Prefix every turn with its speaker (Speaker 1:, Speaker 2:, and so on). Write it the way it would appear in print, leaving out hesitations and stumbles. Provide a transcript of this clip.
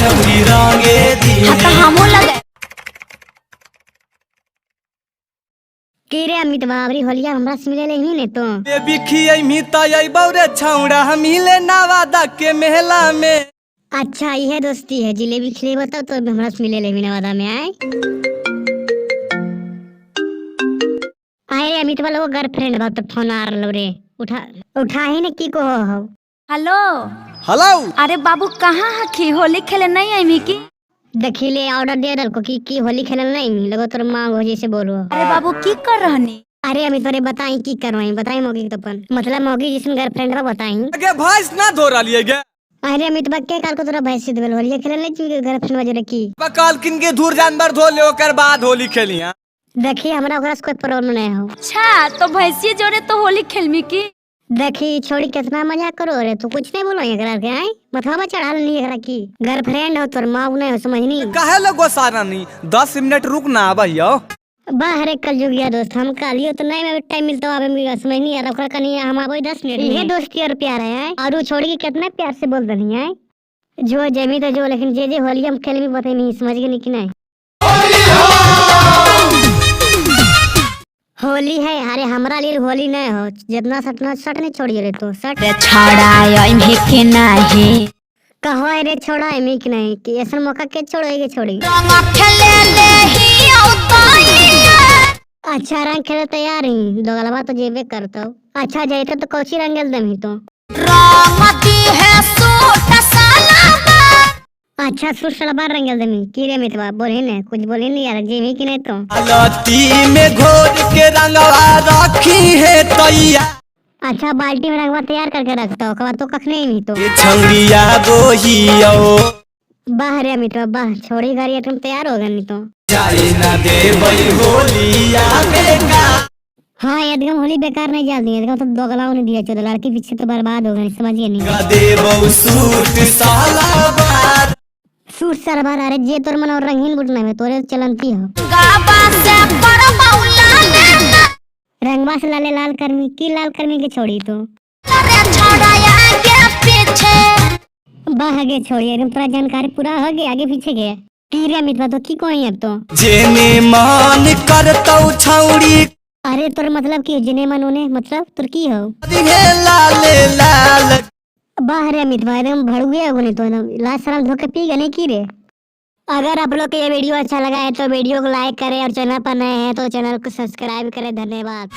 Speaker 1: छौरी रंगे दी
Speaker 2: हाँ तो हमो लगे
Speaker 3: के रे अमित बाबरी होलिया हमरा से मिले ही ने तो
Speaker 1: ए बिखियै मिता आई बौरे छौड़ा मिले नवादा के मेला में।
Speaker 3: अच्छा ये दोस्ती है, जिलेबी खिले बताओ तो हमरा से मिले लेवी नवादा में आए रे अमित वाला वो गर्लफ्रेंड बा तो फोन आ रहा रे, उठा ही ने की को हो।
Speaker 2: हेलो
Speaker 1: हेलो
Speaker 2: अरे बाबू कहाँ हखी होली खेले नहीं आई की
Speaker 3: देखिले ऑर्डर दे रहा को की होली खेलल नहीं लगो तोर मां हो जैसे बोलो।
Speaker 2: अरे बाबू की कर रहनी
Speaker 3: अरे अमित तोरे बताई की करवाई बताई मौगी तो अपन मतलब मौगी जिसन गर्लफ्रेंड बा बताई
Speaker 1: आगे भैंस ना धो रलिए गे।
Speaker 3: अरे अमित बा के काल को तोरा भैंस देबल होली खेलल नहीं चुके गर्लफ्रेंड वजह की
Speaker 1: बकाल किन के धूर जानवर धो ले ओकर बाद होली खेली। हां
Speaker 3: देखिए हमरा ओकरा से कोई प्रॉब्लम नहीं हो।
Speaker 2: अच्छा तो भैंसिए जोड़े तो होली खेलमी की
Speaker 3: देखी छोड़ी कितना मजाक करो रे, तू कुछ नहीं बोलो एकरा के आई मथवा चढ़ा ली एकरा की गर्लफ्रेंड हो तोर मां नहीं हो समझनी
Speaker 1: काहे लगो सारा नहीं 10 मिनट रुक ना भैया
Speaker 3: बाहर कल जुगिया दोस्त हम कालियो तो नहीं में टाइम मिलता आवे में समझनी यार ओकरा कनी हम आवे 10 मिनट ये दोस्ती और प्यार है और छोड़ी के कितना प्यार से बोल दनी है जो जमी तो जो लेकिन जे होली हम खेल में बताई नहीं समझ गए कि नहीं होली है। अरे हमरा लिए होली नहीं हो जितना सटना सट नहीं छोड़िए रे तो सट
Speaker 2: छड़ा के नहीं
Speaker 3: कहो रे छोड़ा है कि नहीं कि ऐसा मौका के छोड़ेगी छोड़ी अच्छा रंग खेले तैयार ही दोगलवा तो जेबे करता हूँ। अच्छा जाते तो कौची रंगल दमी तो अच्छा सूट सलवार रंगल दमी की रे मितवा बोले ने कुछ बोले नहीं यार जेबे कि नहीं तो
Speaker 1: लती में घोर के रंगवा रखी है तैया।
Speaker 3: अच्छा बाल्टी में रंगवा तैयार करके रखता हूँ तो कख नहीं तो
Speaker 1: छंगिया गोहियो
Speaker 3: बाहर है मितवा बाह छोड़ी गाड़ी तुम तैयार हो गए नहीं तो
Speaker 1: जाए ना दे बई होलिया बेकार।
Speaker 3: हाँ एकदम होली बेकार नहीं जा दी एकदम तो दोगलाओ ने दिया चलो लड़की पीछे तो बर्बाद हो गई समझिए नहीं
Speaker 1: दे बहु सूट सालाबार
Speaker 3: सूट सलवार अरे जे तोर मन और रंगीन बुटना में तोरे चलनती हो रंगवा से लाले लाल कर्मी की लाल कर्मी के छोड़ी तो आगे छोड़ी एकदम पूरा जानकारी पूरा हो गया आगे पीछे गया कीरे मित्र तो की कोई अब तो
Speaker 1: जेने मान करतौ छौड़ी
Speaker 3: अरे तोर मतलब की जेने मन उने मतलब तोर की हो
Speaker 1: दिहे लाले लाल
Speaker 3: बाहर मित्र एकदम भड़ुए हो नहीं तो लाल शर्म धोके पी गए की रे। अगर आप लोग को ये वीडियो अच्छा लगा है तो वीडियो को लाइक करें और चैनल पर नए हैं तो चैनल को सब्सक्राइब करें। धन्यवाद।